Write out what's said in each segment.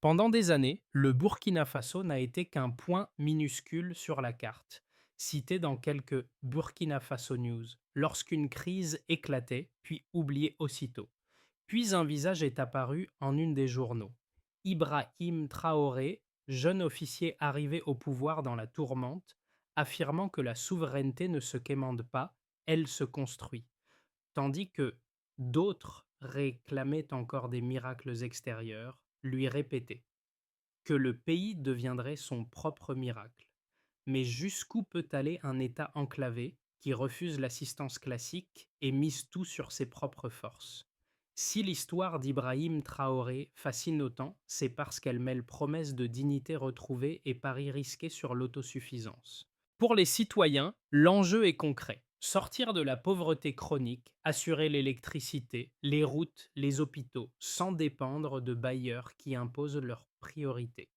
Pendant des années, le Burkina Faso n'a été qu'un point minuscule sur la carte, cité dans quelques Burkina Faso News, lorsqu'une crise éclatait, puis oubliée aussitôt. Puis un visage est apparu en une des journaux. Ibrahim Traoré, jeune officier arrivé au pouvoir dans la tourmente, affirmant que la souveraineté ne se quémande pas, elle se construit, tandis que d'autres réclamaient encore des miracles extérieurs, lui répétaient que le pays deviendrait son propre miracle. Mais jusqu'où peut aller un État enclavé qui refuse l'assistance classique et mise tout sur ses propres forces? Si l'histoire d'Ibrahim Traoré fascine autant, c'est parce qu'elle mêle promesses de dignité retrouvée et paris risqués sur l'autosuffisance. Pour les citoyens, l'enjeu est concret. Sortir de la pauvreté chronique, assurer l'électricité, les routes, les hôpitaux, sans dépendre de bailleurs qui imposent leurs priorités.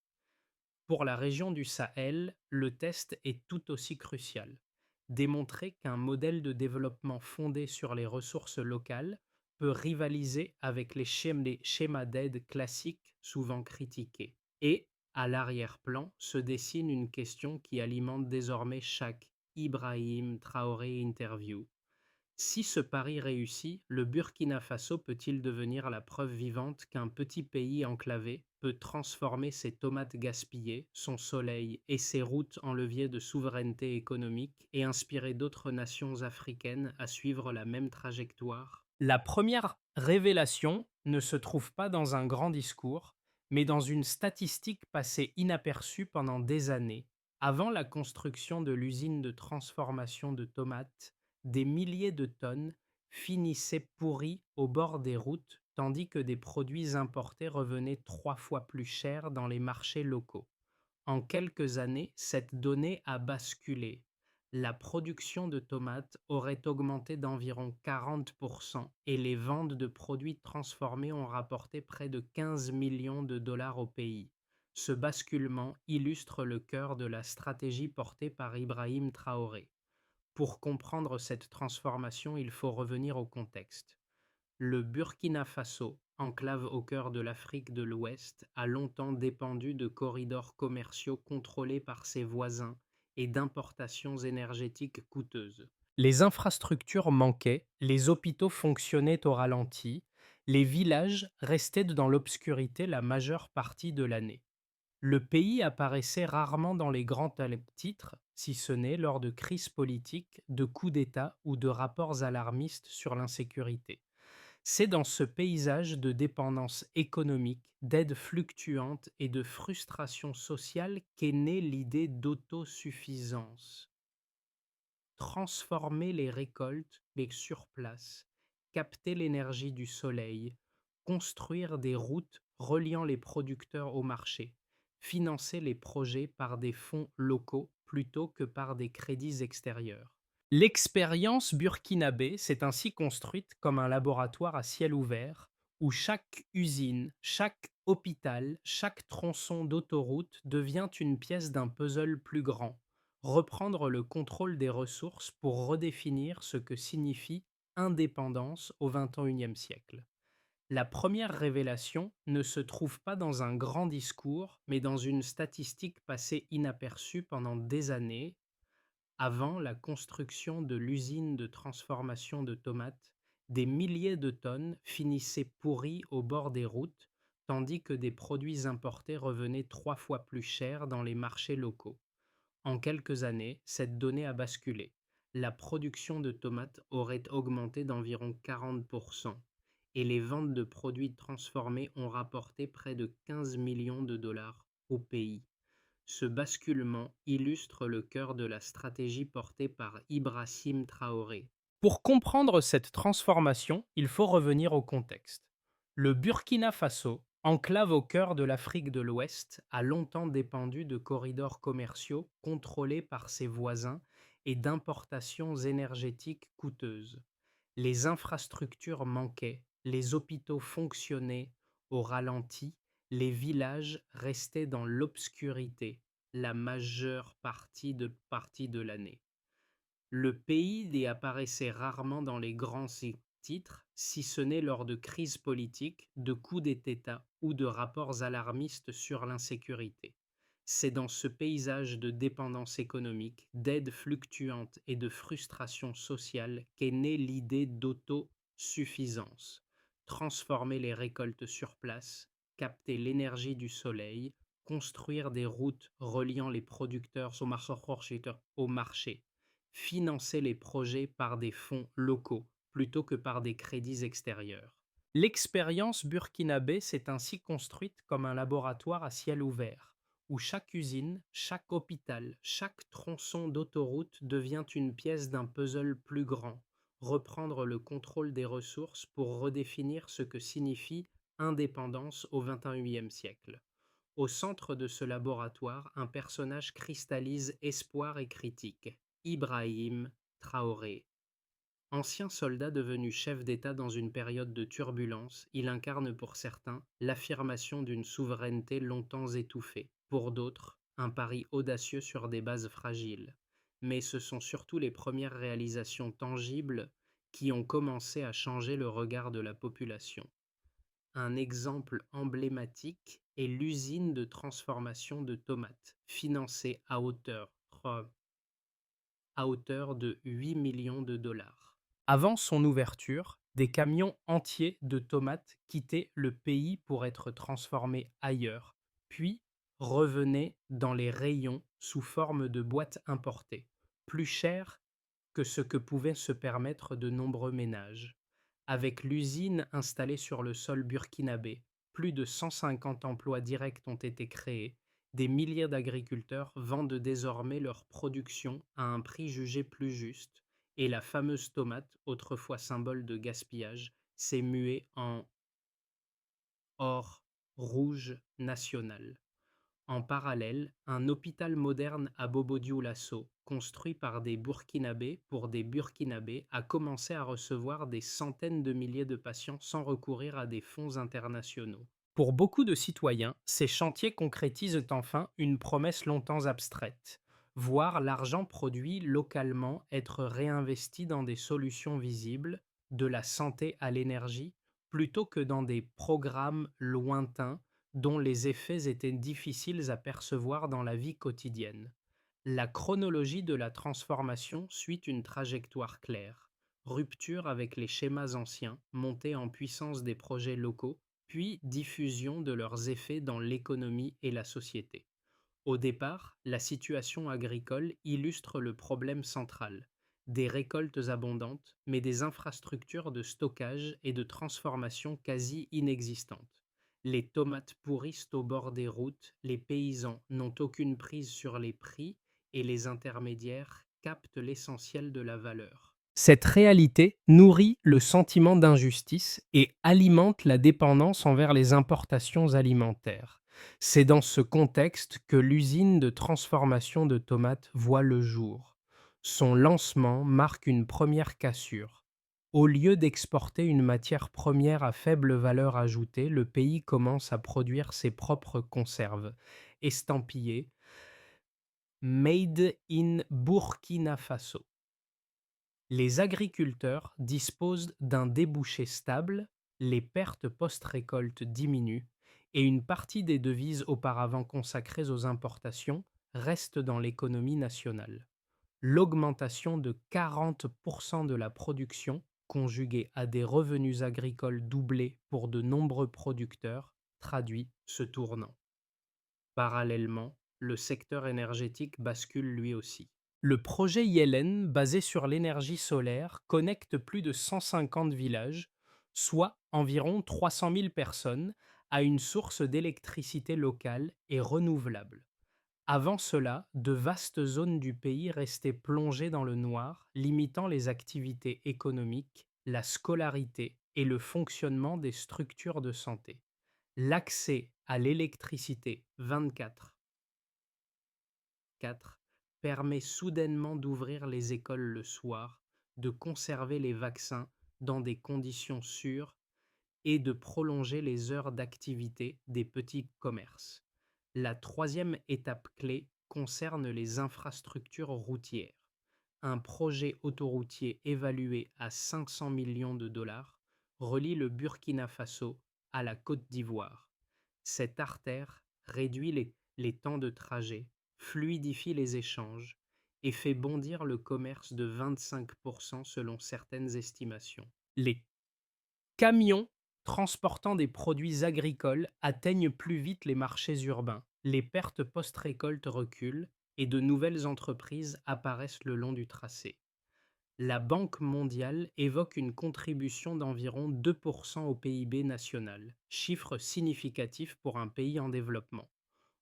Pour la région du Sahel, le test est tout aussi crucial. Démontrer qu'un modèle de développement fondé sur les ressources locales peut rivaliser avec les schémas d'aide classiques souvent critiqués. Et, à l'arrière-plan, se dessine une question qui alimente désormais chaque Ibrahim Traoré interview. Si ce pari réussit, le Burkina Faso peut-il devenir la preuve vivante qu'un petit pays enclavé peut transformer ses tomates gaspillées, son soleil et ses routes en levier de souveraineté économique et inspirer d'autres nations africaines à suivre la même trajectoire? La première révélation ne se trouve pas dans un grand discours, mais dans une statistique passée inaperçue pendant des années. Avant la construction de l'usine de transformation de tomates, des milliers de tonnes finissaient pourries au bord des routes, tandis que des produits importés revenaient 3 fois plus chers dans les marchés locaux. En quelques années, cette donnée a basculé. La production de tomates aurait augmenté d'environ 40% et les ventes de produits transformés ont rapporté près de 15 millions de dollars au pays. Ce basculement illustre le cœur de la stratégie portée par Ibrahim Traoré. Pour comprendre cette transformation, il faut revenir au contexte. Le Burkina Faso, enclave au cœur de l'Afrique de l'Ouest, a longtemps dépendu de corridors commerciaux contrôlés par ses voisins et d'importations énergétiques coûteuses. Les infrastructures manquaient, les hôpitaux fonctionnaient au ralenti, les villages restaient dans l'obscurité la majeure partie de l'année. Le pays apparaissait rarement dans les grands titres, si ce n'est lors de crises politiques, de coups d'État ou de rapports alarmistes sur l'insécurité. C'est dans ce paysage de dépendance économique, d'aide fluctuante et de frustration sociale qu'est née l'idée d'autosuffisance. Transformer les récoltes, mais sur place, capter l'énergie du soleil, construire des routes reliant les producteurs au marché, financer les projets par des fonds locaux plutôt que par des crédits extérieurs. L'expérience burkinabé s'est ainsi construite comme un laboratoire à ciel ouvert où chaque usine, chaque hôpital, chaque tronçon d'autoroute devient une pièce d'un puzzle plus grand. Reprendre le contrôle des ressources pour redéfinir ce que signifie indépendance au XXIe siècle. La première révélation ne se trouve pas dans un grand discours, mais dans une statistique passée inaperçue pendant des années. Avant la construction de l'usine de transformation de tomates, des milliers de tonnes finissaient pourries au bord des routes, tandis que des produits importés revenaient 3 fois plus chers dans les marchés locaux. En quelques années, cette donnée a basculé. La production de tomates aurait augmenté d'environ 40% et les ventes de produits transformés ont rapporté près de 15 millions de dollars au pays. Ce basculement illustre le cœur de la stratégie portée par Ibrahim Traoré. Pour comprendre cette transformation, il faut revenir au contexte. Le Burkina Faso, enclave au cœur de l'Afrique de l'Ouest, a longtemps dépendu de corridors commerciaux contrôlés par ses voisins et d'importations énergétiques coûteuses. Les infrastructures manquaient, les hôpitaux fonctionnaient au ralenti, les villages restaient dans l'obscurité la majeure partie de l'année. Le pays y apparaissait rarement dans les grands titre, si ce n'est lors de crises politiques, de coups d'État ou de rapports alarmistes sur l'insécurité. C'est dans ce paysage de dépendance économique, d'aide fluctuante et de frustration sociale qu'est née l'idée d'autosuffisance. Transformer les récoltes sur place, capter l'énergie du soleil, construire des routes reliant les producteurs au marché, financer les projets par des fonds locaux plutôt que par des crédits extérieurs. L'expérience burkinabé s'est ainsi construite comme un laboratoire à ciel ouvert, où chaque usine, chaque hôpital, chaque tronçon d'autoroute devient une pièce d'un puzzle plus grand, reprendre le contrôle des ressources pour redéfinir ce que signifie indépendance au XXIe siècle. Au centre de ce laboratoire, un personnage cristallise espoir et critique, Ibrahim Traoré. Ancien soldat devenu chef d'État dans une période de turbulence, il incarne pour certains l'affirmation d'une souveraineté longtemps étouffée, pour d'autres, un pari audacieux sur des bases fragiles. Mais ce sont surtout les premières réalisations tangibles qui ont commencé à changer le regard de la population. Un exemple emblématique est l'usine de transformation de tomates, financée à hauteur de 8 millions de dollars. Avant son ouverture, des camions entiers de tomates quittaient le pays pour être transformés ailleurs, puis revenaient dans les rayons sous forme de boîtes importées, plus chères que ce que pouvaient se permettre de nombreux ménages. Avec l'usine installée sur le sol burkinabé, plus de 150 emplois directs ont été créés, des milliers d'agriculteurs vendent désormais leur production à un prix jugé plus juste, et la fameuse tomate, autrefois symbole de gaspillage, s'est muée en or rouge national. En parallèle, un hôpital moderne à Bobo-Dioulasso, construit par des Burkinabés pour des Burkinabés, a commencé à recevoir des centaines de milliers de patients sans recourir à des fonds internationaux. Pour beaucoup de citoyens, ces chantiers concrétisent enfin une promesse longtemps abstraite, voir l'argent produit localement être réinvesti dans des solutions visibles, de la santé à l'énergie, plutôt que dans des programmes lointains dont les effets étaient difficiles à percevoir dans la vie quotidienne. La chronologie de la transformation suit une trajectoire claire. Rupture avec les schémas anciens, montée en puissance des projets locaux, puis diffusion de leurs effets dans l'économie et la société. Au départ, la situation agricole illustre le problème central. Des récoltes abondantes, mais des infrastructures de stockage et de transformation quasi inexistantes. Les tomates pourrissent au bord des routes, les paysans n'ont aucune prise sur les prix et les intermédiaires captent l'essentiel de la valeur. Cette réalité nourrit le sentiment d'injustice et alimente la dépendance envers les importations alimentaires. C'est dans ce contexte que l'usine de transformation de tomates voit le jour. Son lancement marque une première cassure. Au lieu d'exporter une matière première à faible valeur ajoutée, le pays commence à produire ses propres conserves, estampillées Made in Burkina Faso. Les agriculteurs disposent d'un débouché stable, les pertes post-récolte diminuent et une partie des devises auparavant consacrées aux importations reste dans l'économie nationale. L'augmentation de 40% de la production, conjuguée à des revenus agricoles doublés pour de nombreux producteurs, traduit ce tournant. Parallèlement, le secteur énergétique bascule lui aussi. Le projet Yellen, basé sur l'énergie solaire, connecte plus de 150 villages, soit environ 300 000 personnes, à une source d'électricité locale et renouvelable. Avant cela, de vastes zones du pays restaient plongées dans le noir, limitant les activités économiques, la scolarité et le fonctionnement des structures de santé. L'accès à l'électricité 24/4 permet soudainement d'ouvrir les écoles le soir, de conserver les vaccins dans des conditions sûres et de prolonger les heures d'activité des petits commerces. La troisième étape clé concerne les infrastructures routières. un projet autoroutier évalué à 500 millions de dollars relie le Burkina Faso à la Côte d'Ivoire. Cette artère réduit les temps de trajet, fluidifie les échanges et fait bondir le commerce de 25% selon certaines estimations. Les camions transportant des produits agricoles atteignent plus vite les marchés urbains, les pertes post-récolte reculent et de nouvelles entreprises apparaissent le long du tracé. La Banque mondiale évoque une contribution d'environ 2% au PIB national, chiffre significatif pour un pays en développement.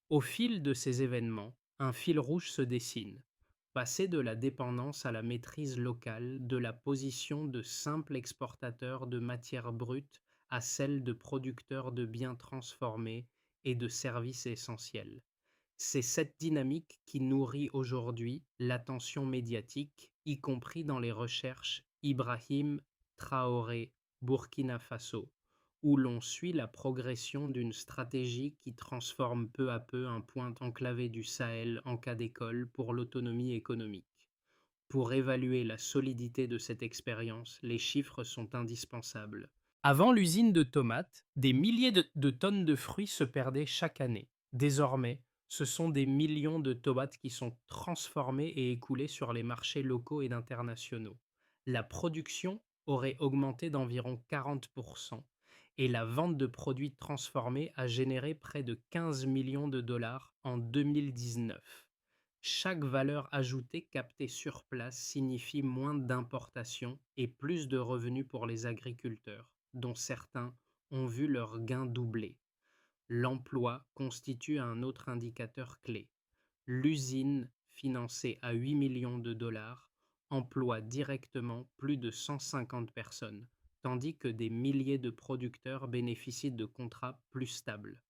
Au fil de ces événements, un fil rouge se dessine. Passer de la dépendance à la maîtrise locale, de la position de simple exportateur de matières brutes à celle de producteur de biens transformés et de services essentiels. C'est cette dynamique qui nourrit aujourd'hui l'attention médiatique, y compris dans les recherches Ibrahim Traoré, Burkina Faso, où l'on suit la progression d'une stratégie qui transforme peu à peu un point enclavé du Sahel en cas d'école pour l'autonomie économique. Pour évaluer la solidité de cette expérience, les chiffres sont indispensables. Avant l'usine de tomates, des milliers de tonnes de fruits se perdaient chaque année. Désormais, ce sont des millions de tomates qui sont transformées et écoulées sur les marchés locaux et internationaux. La production aurait augmenté d'environ 40% et la vente de produits transformés a généré près de 15 millions de dollars en 2019. Chaque valeur ajoutée captée sur place signifie moins d'importations et plus de revenus pour les agriculteurs, dont certains ont vu leurs gains doubler. L'emploi constitue un autre indicateur clé. L'usine, financée à 8 millions de dollars, emploie directement plus de 150 personnes, tandis que des milliers de producteurs bénéficient de contrats plus stables.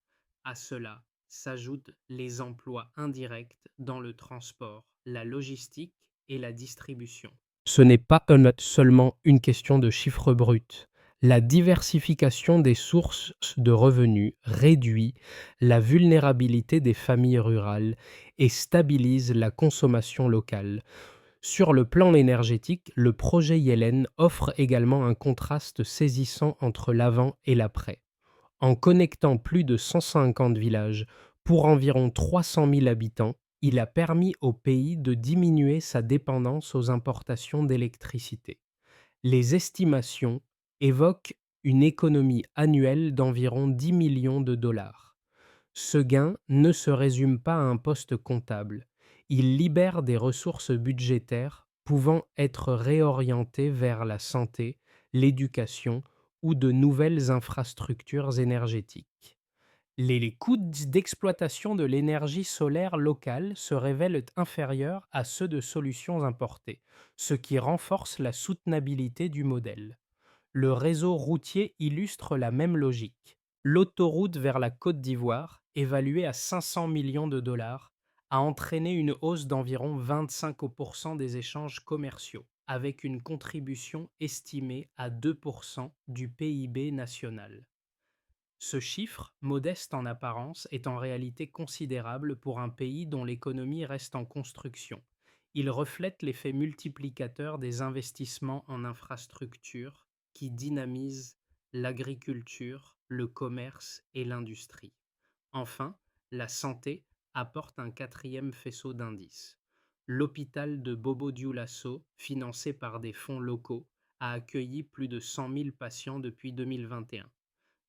À cela s'ajoutent les emplois indirects dans le transport, la logistique et la distribution. Ce n'est pas seulement une question de chiffres bruts. La diversification des sources de revenus réduit la vulnérabilité des familles rurales et stabilise la consommation locale. Sur le plan énergétique, le projet Yellen offre également un contraste saisissant entre l'avant et l'après. En connectant plus de 150 villages pour environ 300 000 habitants, il a permis au pays de diminuer sa dépendance aux importations d'électricité. Les estimations évoquent une économie annuelle d'environ 10 millions de dollars. Ce gain ne se résume pas à un poste comptable. Il libère des ressources budgétaires pouvant être réorientées vers la santé, l'éducation ou de nouvelles infrastructures énergétiques. Les coûts d'exploitation de l'énergie solaire locale se révèlent inférieurs à ceux de solutions importées, ce qui renforce la soutenabilité du modèle. Le réseau routier illustre la même logique. L'autoroute vers la Côte d'Ivoire, évaluée à 500 millions de dollars, a entraîné une hausse d'environ 25% des échanges commerciaux, avec une contribution estimée à 2% du PIB national. Ce chiffre, modeste en apparence, est en réalité considérable pour un pays dont l'économie reste en construction. Il reflète l'effet multiplicateur des investissements en infrastructures qui dynamisent l'agriculture, le commerce et l'industrie. Enfin, la santé apporte un quatrième faisceau d'indices. L'hôpital de Bobo-Dioulasso, financé par des fonds locaux, a accueilli plus de 100 000 patients depuis 2021.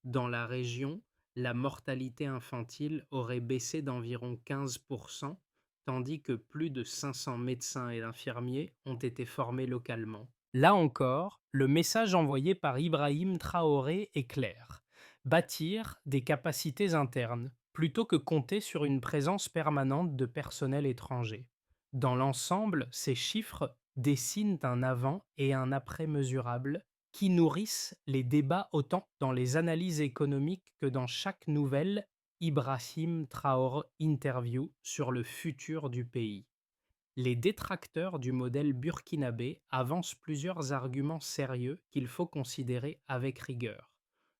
Dans la région, la mortalité infantile aurait baissé d'environ 15%, tandis que plus de 500 médecins et infirmiers ont été formés localement. Là encore, le message envoyé par Ibrahim Traoré est clair. Bâtir des capacités internes, plutôt que compter sur une présence permanente de personnel étranger. Dans l'ensemble, ces chiffres dessinent un avant et un après mesurable qui nourrissent les débats autant dans les analyses économiques que dans chaque nouvelle Ibrahim Traoré interview sur le futur du pays. Les détracteurs du modèle burkinabé avancent plusieurs arguments sérieux qu'il faut considérer avec rigueur.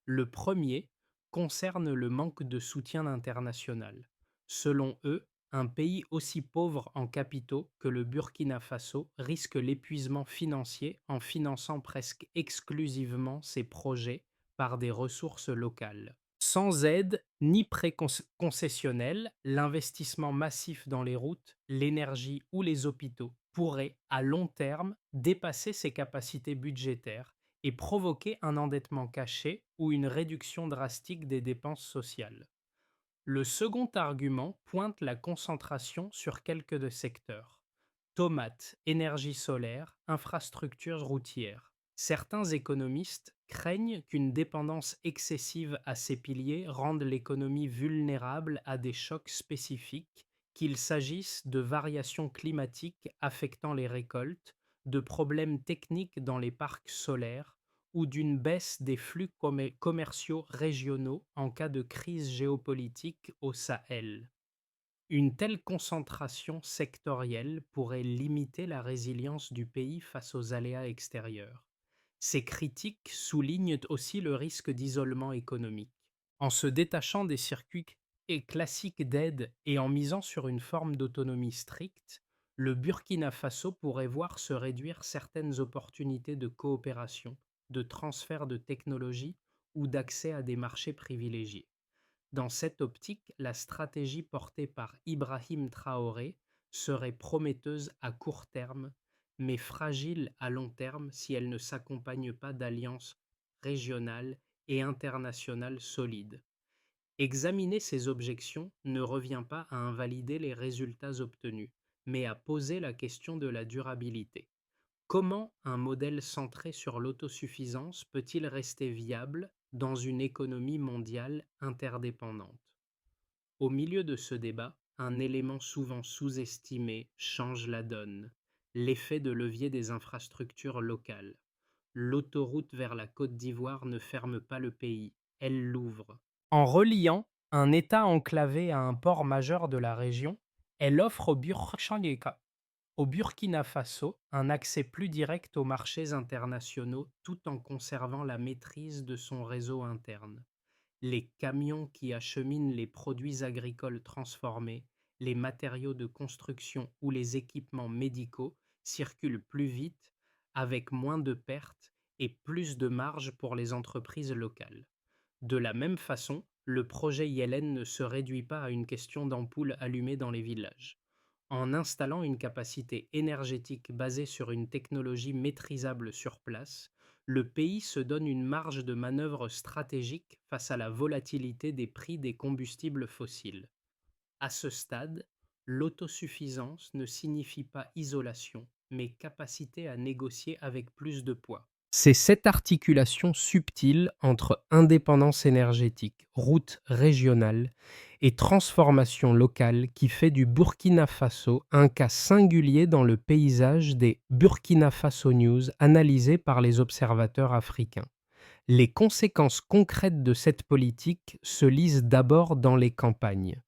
Le premier concerne le manque de soutien international. Selon eux, un pays aussi pauvre en capitaux que le Burkina Faso risque l'épuisement financier en finançant presque exclusivement ses projets par des ressources locales. Sans aide ni prêts concessionnels, l'investissement massif dans les routes, l'énergie ou les hôpitaux pourrait, à long terme, dépasser ses capacités budgétaires et provoquer un endettement caché ou une réduction drastique des dépenses sociales. Le second argument pointe la concentration sur quelques de secteurs. Tomates, énergie solaire, infrastructures routières. Certains économistes craignent qu'une dépendance excessive à ces piliers rende l'économie vulnérable à des chocs spécifiques, qu'il s'agisse de variations climatiques affectant les récoltes, de problèmes techniques dans les parcs solaires ou d'une baisse des flux commerciaux régionaux en cas de crise géopolitique au Sahel. Une telle concentration sectorielle pourrait limiter la résilience du pays face aux aléas extérieurs. Ces critiques soulignent aussi le risque d'isolement économique. En se détachant des circuits classiques d'aide et en misant sur une forme d'autonomie stricte, le Burkina Faso pourrait voir se réduire certaines opportunités de coopération, de transfert de technologie ou d'accès à des marchés privilégiés. Dans cette optique, la stratégie portée par Ibrahim Traoré serait prometteuse à court terme, mais fragile à long terme si elle ne s'accompagne pas d'alliances régionales et internationales solides. Examiner ces objections ne revient pas à invalider les résultats obtenus, mais à poser la question de la durabilité. Comment un modèle centré sur l'autosuffisance peut-il rester viable dans une économie mondiale interdépendante? Au milieu de ce débat, un élément souvent sous-estimé change la donne: l'effet de levier des infrastructures locales. L'autoroute vers la Côte d'Ivoire ne ferme pas le pays, elle l'ouvre. En reliant un État enclavé à un port majeur de la région, elle offre au Burkina Faso un accès plus direct aux marchés internationaux tout en conservant la maîtrise de son réseau interne. Les camions qui acheminent les produits agricoles transformés, les matériaux de construction ou les équipements médicaux circulent plus vite, avec moins de pertes et plus de marge pour les entreprises locales. De la même façon, le projet Yellen ne se réduit pas à une question d'ampoules allumées dans les villages. En installant une capacité énergétique basée sur une technologie maîtrisable sur place, le pays se donne une marge de manœuvre stratégique face à la volatilité des prix des combustibles fossiles. À ce stade, l'autosuffisance ne signifie pas isolation, mais capacité à négocier avec plus de poids. C'est cette articulation subtile entre indépendance énergétique, route régionale et transformation locale qui fait du Burkina Faso un cas singulier dans le paysage des Burkina Faso News analysés par les observateurs africains. Les conséquences concrètes de cette politique se lisent d'abord dans les campagnes.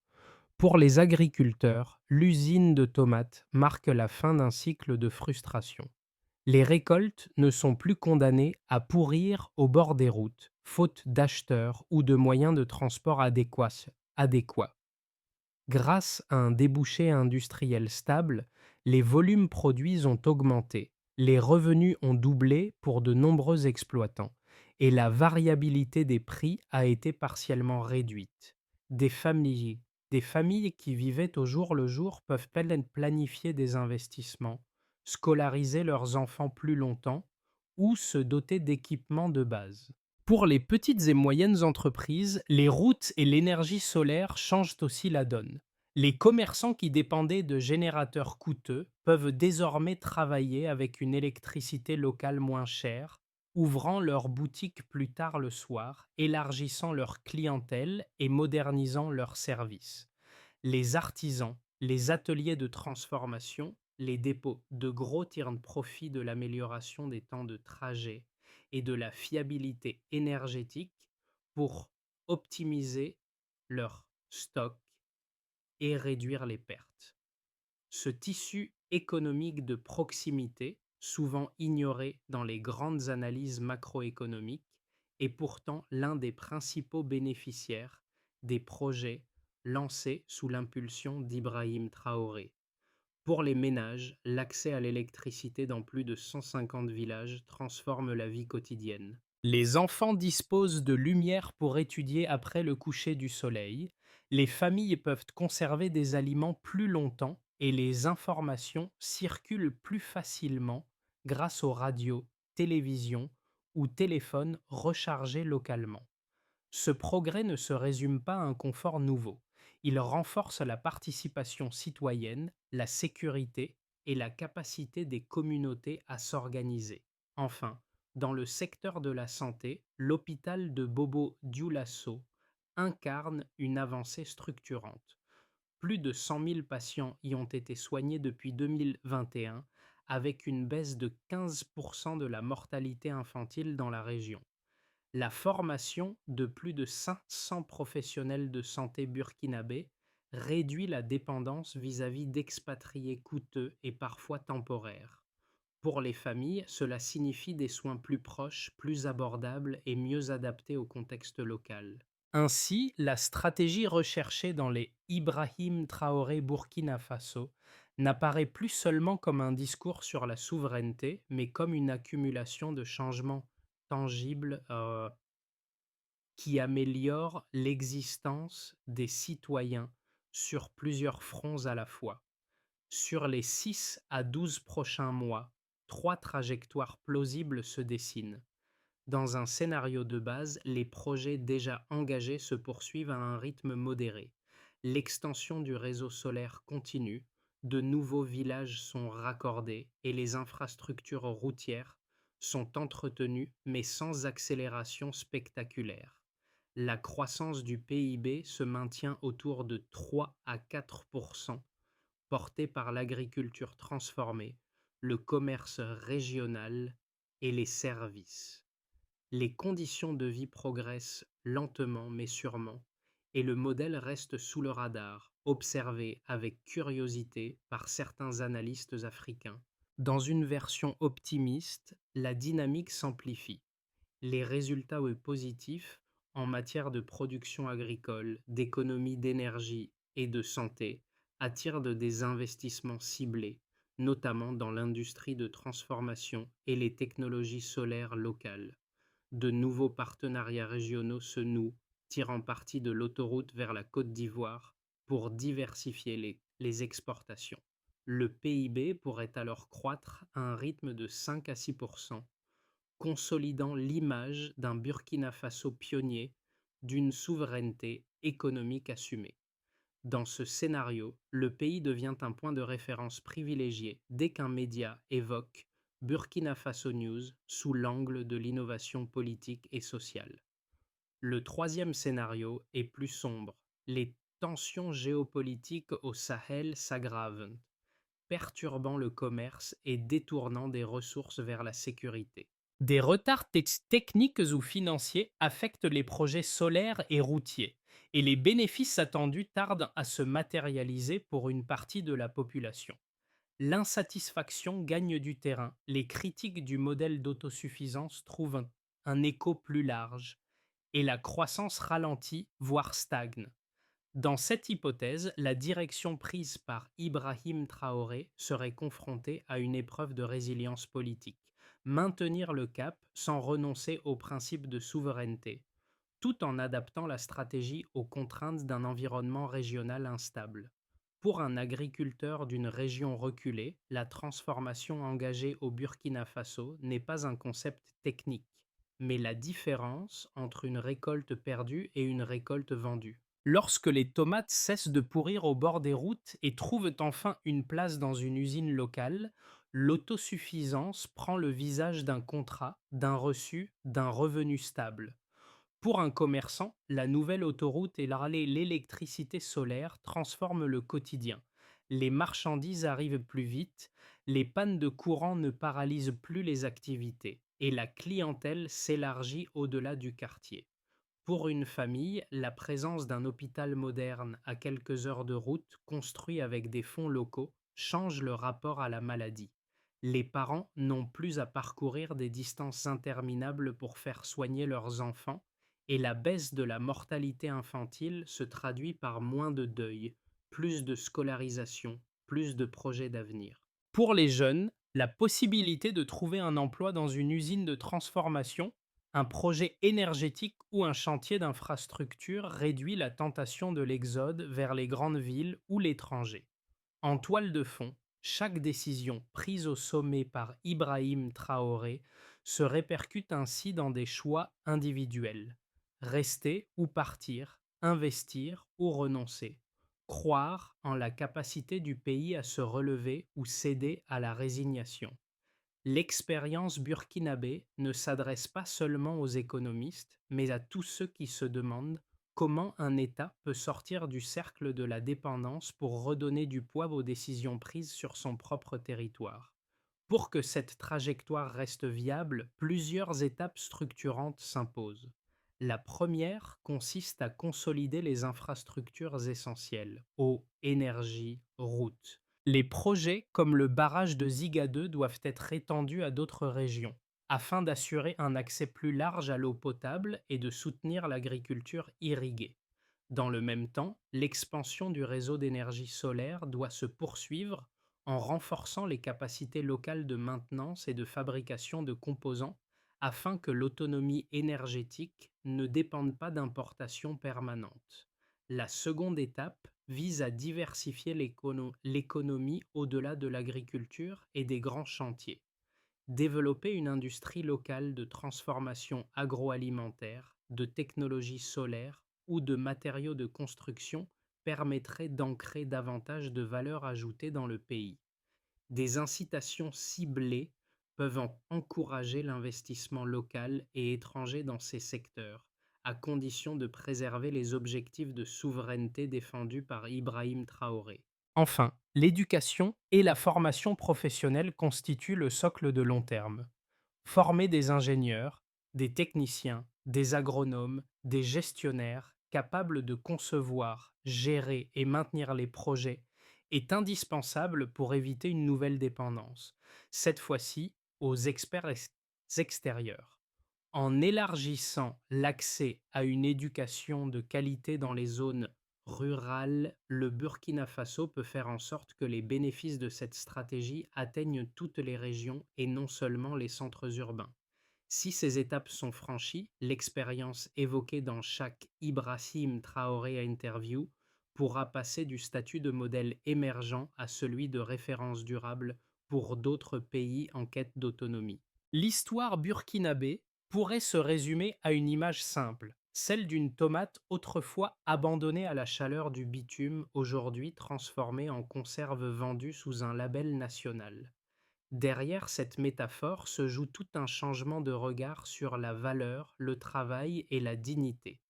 Pour les agriculteurs, l'usine de tomates marque la fin d'un cycle de frustration. Les récoltes ne sont plus condamnées à pourrir au bord des routes, faute d'acheteurs ou de moyens de transport adéquats. Grâce à un débouché industriel stable, les volumes produits ont augmenté, les revenus ont doublé pour de nombreux exploitants, et la variabilité des prix a été partiellement réduite. Des familles, des familles qui vivaient au jour le jour peuvent planifier des investissements, scolariser leurs enfants plus longtemps ou se doter d'équipements de base. Pour les petites et moyennes entreprises, les routes et l'énergie solaire changent aussi la donne. Les commerçants qui dépendaient de générateurs coûteux peuvent désormais travailler avec une électricité locale moins chère, ouvrant leurs boutiques plus tard le soir, élargissant leur clientèle et modernisant leurs services. Les artisans, les ateliers de transformation, les dépôts de gros tirent profit de l'amélioration des temps de trajet et de la fiabilité énergétique pour optimiser leur stock et réduire les pertes. Ce tissu économique de proximité, souvent ignoré dans les grandes analyses macroéconomiques, est pourtant l'un des principaux bénéficiaires des projets lancé sous l'impulsion d'Ibrahim Traoré. Pour les ménages, l'accès à l'électricité dans plus de 150 villages transforme la vie quotidienne. Les enfants disposent de lumière pour étudier après le coucher du soleil, les familles peuvent conserver des aliments plus longtemps et les informations circulent plus facilement grâce aux radios, télévisions ou téléphones rechargés localement. Ce progrès ne se résume pas à un confort nouveau. Il renforce la participation citoyenne, la sécurité et la capacité des communautés à s'organiser. Enfin, dans le secteur de la santé, l'hôpital de Bobo Dioulasso incarne une avancée structurante. Plus de 100 000 patients y ont été soignés depuis 2021, avec une baisse de 15% de la mortalité infantile dans la région. La formation de plus de 500 professionnels de santé burkinabés réduit la dépendance vis-à-vis d'expatriés coûteux et parfois temporaires. Pour les familles, cela signifie des soins plus proches, plus abordables et mieux adaptés au contexte local. Ainsi, la stratégie recherchée dans les Ibrahim Traoré Burkina Faso n'apparaît plus seulement comme un discours sur la souveraineté, mais comme une accumulation de changements tangibles qui améliorent l'existence des citoyens sur plusieurs fronts à la fois. Sur les 6 à 12 prochains mois, 3 trajectoires plausibles se dessinent. Dans un scénario de base, les projets déjà engagés se poursuivent à un rythme modéré. L'extension du réseau solaire continue, de nouveaux villages sont raccordés et les infrastructures routières sont entretenues mais sans accélération spectaculaire. La croissance du PIB se maintient autour de 3 à 4 portée par l'agriculture transformée, le commerce régional et les services. Les conditions de vie progressent lentement mais sûrement, et le modèle reste sous le radar, observé avec curiosité par certains analystes africains. Dans une version optimiste, la dynamique s'amplifie. Les résultats positifs en matière de production agricole, d'économie d'énergie et de santé attirent des investissements ciblés, notamment dans l'industrie de transformation et les technologies solaires locales. De nouveaux partenariats régionaux se nouent, tirant parti de l'autoroute vers la Côte d'Ivoire pour diversifier les exportations. Le PIB pourrait alors croître à un rythme de 5 à 6 consolidant l'image d'un Burkina Faso pionnier d'une souveraineté économique assumée. Dans ce scénario, le pays devient un point de référence privilégié dès qu'un média évoque Burkina Faso News sous l'angle de l'innovation politique et sociale. Le troisième scénario est plus sombre. Les tensions géopolitiques au Sahel s'aggravent, perturbant le commerce et détournant des ressources vers la sécurité. Des retards techniques ou financiers affectent les projets solaires et routiers, et les bénéfices attendus tardent à se matérialiser pour une partie de la population. L'insatisfaction gagne du terrain, les critiques du modèle d'autosuffisance trouvent un écho plus large, et la croissance ralentit, voire stagne. Dans cette hypothèse, la direction prise par Ibrahim Traoré serait confrontée à une épreuve de résilience politique, maintenir le cap sans renoncer au principe de souveraineté, tout en adaptant la stratégie aux contraintes d'un environnement régional instable. Pour un agriculteur d'une région reculée, la transformation engagée au Burkina Faso n'est pas un concept technique, mais la différence entre une récolte perdue et une récolte vendue. Lorsque les tomates cessent de pourrir au bord des routes et trouvent enfin une place dans une usine locale, l'autosuffisance prend le visage d'un contrat, d'un reçu, d'un revenu stable. Pour un commerçant, la nouvelle autoroute et l'électricité solaire transforment le quotidien. Les marchandises arrivent plus vite, les pannes de courant ne paralysent plus les activités et la clientèle s'élargit au-delà du quartier. Pour une famille, la présence d'un hôpital moderne à quelques heures de route, construit avec des fonds locaux, change le rapport à la maladie. Les parents n'ont plus à parcourir des distances interminables pour faire soigner leurs enfants et la baisse de la mortalité infantile se traduit par moins de deuil, plus de scolarisation, plus de projets d'avenir. Pour les jeunes, la possibilité de trouver un emploi dans une usine de transformation, un projet énergétique ou un chantier d'infrastructure réduit la tentation de l'exode vers les grandes villes ou l'étranger. En toile de fond, chaque décision prise au sommet par Ibrahim Traoré se répercute ainsi dans des choix individuels. Rester ou partir, investir ou renoncer. Croire en la capacité du pays à se relever ou céder à la résignation. L'expérience burkinabé ne s'adresse pas seulement aux économistes, mais à tous ceux qui se demandent comment un État peut sortir du cercle de la dépendance pour redonner du poids aux décisions prises sur son propre territoire. Pour que cette trajectoire reste viable, plusieurs étapes structurantes s'imposent. La première consiste à consolider les infrastructures essentielles, eau, énergie, routes. Les projets comme le barrage de Ziga 2 doivent être étendus à d'autres régions, afin d'assurer un accès plus large à l'eau potable et de soutenir l'agriculture irriguée. Dans le même temps, l'expansion du réseau d'énergie solaire doit se poursuivre en renforçant les capacités locales de maintenance et de fabrication de composants afin que l'autonomie énergétique ne dépende pas d'importations permanentes. La seconde étape vise à diversifier l'économie au-delà de l'agriculture et des grands chantiers. Développer une industrie locale de transformation agroalimentaire, de technologies solaires ou de matériaux de construction permettrait d'ancrer davantage de valeur ajoutée dans le pays. Des incitations ciblées peuvent encourager l'investissement local et étranger dans ces secteurs, à condition de préserver les objectifs de souveraineté défendus par Ibrahim Traoré. Enfin, l'éducation et la formation professionnelle constituent le socle de long terme. Former des ingénieurs, des techniciens, des agronomes, des gestionnaires capables de concevoir, gérer et maintenir les projets est indispensable pour éviter une nouvelle dépendance, cette fois-ci aux experts extérieurs. En élargissant l'accès à une éducation de qualité dans les zones rurales, le Burkina Faso peut faire en sorte que les bénéfices de cette stratégie atteignent toutes les régions et non seulement les centres urbains. Si ces étapes sont franchies, l'expérience évoquée dans chaque Ibrahim Traoré interview pourra passer du statut de modèle émergent à celui de référence durable pour d'autres pays en quête d'autonomie. L'histoire burkinabé pourrait se résumer à une image simple, celle d'une tomate autrefois abandonnée à la chaleur du bitume, aujourd'hui transformée en conserve vendue sous un label national. Derrière cette métaphore se joue tout un changement de regard sur la valeur, le travail et la dignité.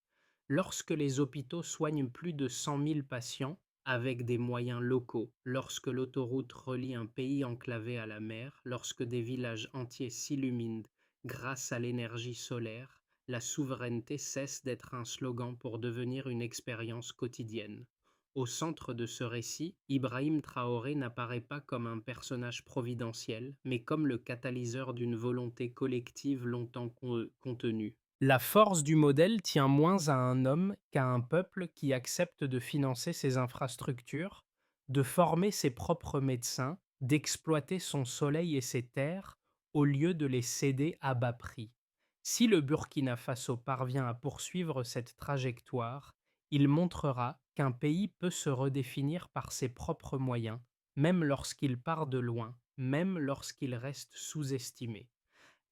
Lorsque les hôpitaux soignent plus de 100 000 patients avec des moyens locaux, lorsque l'autoroute relie un pays enclavé à la mer, lorsque des villages entiers s'illuminent grâce à l'énergie solaire, la souveraineté cesse d'être un slogan pour devenir une expérience quotidienne. Au centre de ce récit, Ibrahim Traoré n'apparaît pas comme un personnage providentiel, mais comme le catalyseur d'une volonté collective longtemps contenue. La force du modèle tient moins à un homme qu'à un peuple qui accepte de financer ses infrastructures, de former ses propres médecins, d'exploiter son soleil et ses terres, au lieu de les céder à bas prix. Si le Burkina Faso parvient à poursuivre cette trajectoire, il montrera qu'un pays peut se redéfinir par ses propres moyens, même lorsqu'il part de loin, même lorsqu'il reste sous-estimé.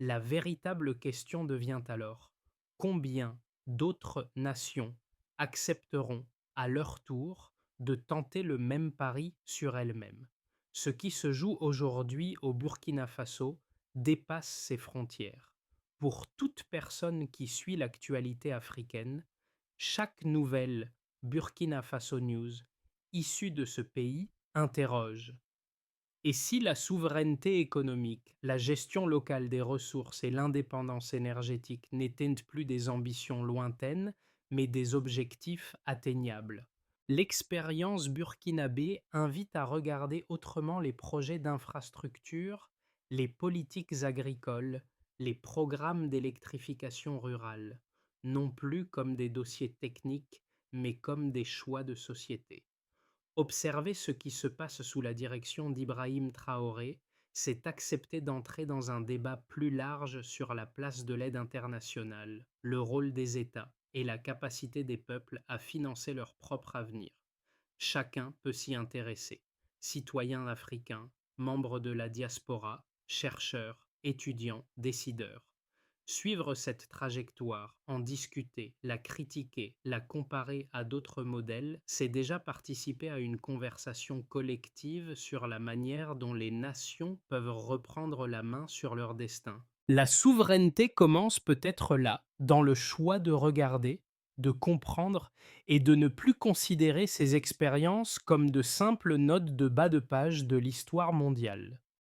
La véritable question devient alors: combien d'autres nations accepteront à leur tour de tenter le même pari sur elles-mêmes? Ce qui se joue aujourd'hui au Burkina Faso dépasse ses frontières. Pour toute personne qui suit l'actualité africaine, chaque nouvelle Burkina Faso News issue de ce pays interroge: et si la souveraineté économique, la gestion locale des ressources et l'indépendance énergétique n'étaient plus des ambitions lointaines, mais des objectifs atteignables? L'expérience burkinabé invite à regarder autrement les projets d'infrastructure, les politiques agricoles, les programmes d'électrification rurale. non plus comme des dossiers techniques, mais comme des choix de société. Observer ce qui se passe sous la direction d'Ibrahim Traoré, c'est accepter d'entrer dans un débat plus large sur la place de l'aide internationale, le rôle des États et la capacité des peuples à financer leur propre avenir. Chacun peut s'y intéresser. Citoyens africains, membres de la diaspora, chercheurs, étudiants, décideurs. Suivre cette trajectoire, en discuter, la critiquer, la comparer à d'autres modèles, c'est déjà participer à une conversation collective sur la manière dont les nations peuvent reprendre la main sur leur destin. La souveraineté commence peut-être là, dans le choix de regarder, de comprendre et de ne plus considérer ces expériences comme de simples notes de bas de page de l'histoire mondiale.